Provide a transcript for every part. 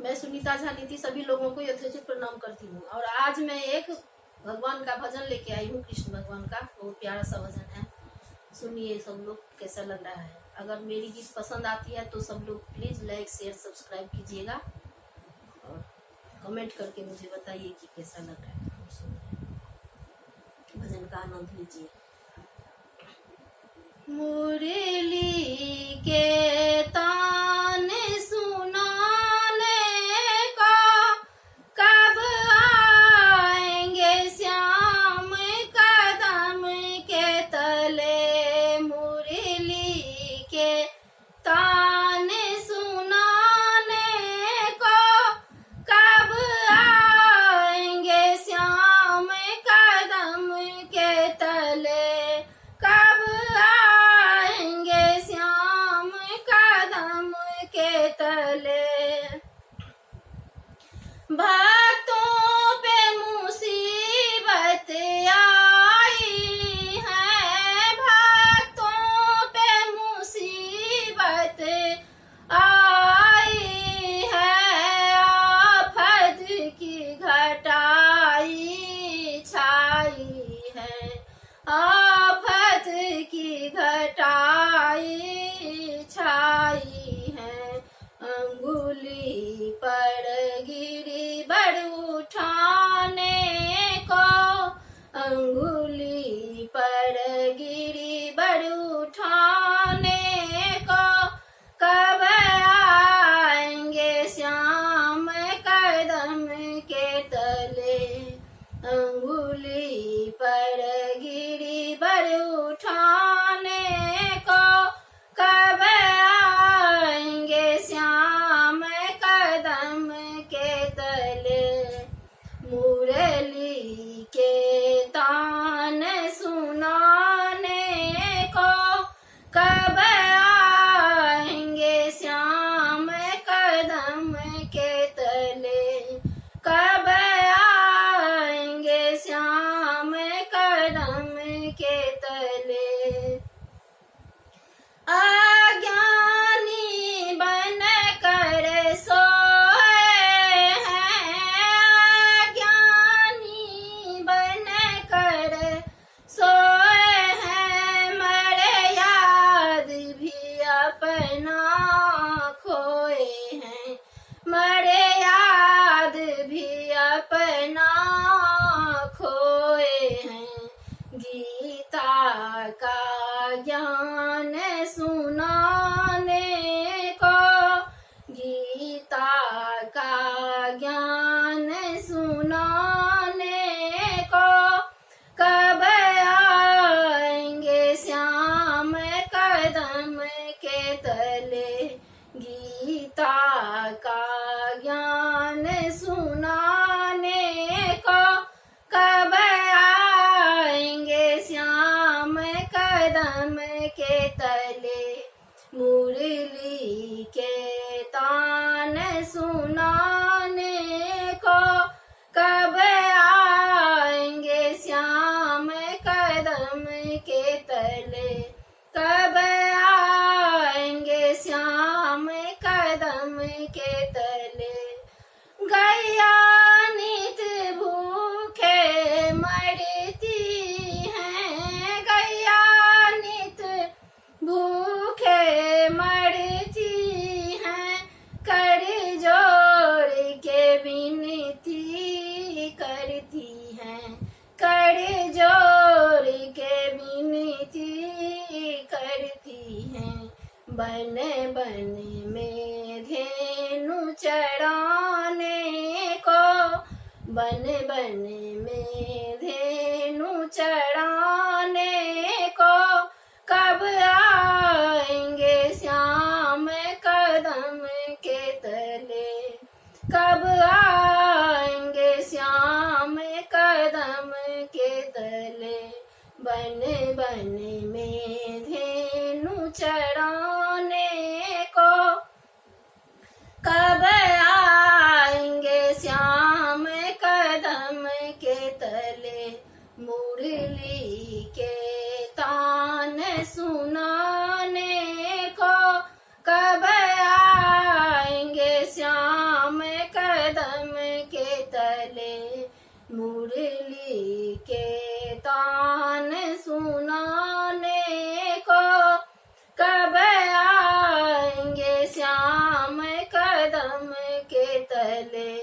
मैं सुनीता झा नीति सभी लोगों को यथोचित प्रणाम करती हूँ। और आज मैं एक भगवान का भजन लेके आई हूँ, कृष्ण भगवान का। बहुत प्यारा सा भजन है, सुनिए सब लोग कैसा लग रहा है। अगर मेरी गीत पसंद आती है तो सब लोग प्लीज लाइक शेयर सब्सक्राइब कीजिएगा और कमेंट करके मुझे बताइए कि कैसा लग रहा है। भजन का आनंद लीजिए। मुरली के तान सुनाने का कब आएंगे श्याम कदम के तले। मुरली के तान सुनाने को कब आएंगे श्याम कदम के तले। कब आएंगे श्याम कदम के तले। भक्तों पे मुसीबत आई है, भक्तों पे मुसीबत आई है। आफत की घटाई छाई है, आफत की घटाई छाई है। अंगुली पर गिरी बड़ उठाने को, अंगुली पर गिरी बड़ उठाने को कब आएंगे श्याम कदम के तले। अंगुली पर गिरी बड़ उठाने को कब आएंगे श्याम कदम के तले। मुरली के तान सुनाने को कब आएंगे श्याम कदम के तले। कब आएंगे श्याम कदम के तले। अज्ञानी बन कर सोए हैं, अज्ञानी बन कर सोए हैं। मरे याद भी अपना खोए हैं, मरे याद भी अपना खोए हैं। गीता का ज्ञान सुनाने को, गीता का ज्ञान सुनाने को कब आएंगे श्याम कदम के तले। गीता का ज्ञान सुनाने को कब आएंगे श्याम कदम के तले। मुरली के तान सुनाने को कब आएंगे श्याम कदम के तले। कब आएंगे श्याम कदम के तले। गैया नित भूखे मरती हैं, गैया नित भूखे मरती हैं। कर जोड़ के विनती करती हैं, कर जोड़ के विनती करती हैं। बन बन में धेनु चढ़ाने को, बन बन में धेनु चढ़ाने को कब आएंगे श्याम कदम के तले। कब आएंगे श्याम कदम के तले। बन बन में धेनु चढ़ाने को कब आएंगे श्याम कदम के तले। मुरली तले,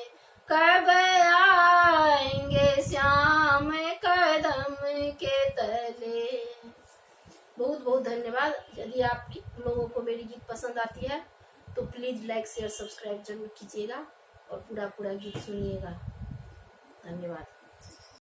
कब आएंगे श्याम कदम के तले। बहुत बहुत धन्यवाद। यदि आप लोगों को मेरी गीत पसंद आती है तो प्लीज लाइक शेयर सब्सक्राइब जरूर कीजिएगा और पूरा गीत सुनिएगा। धन्यवाद।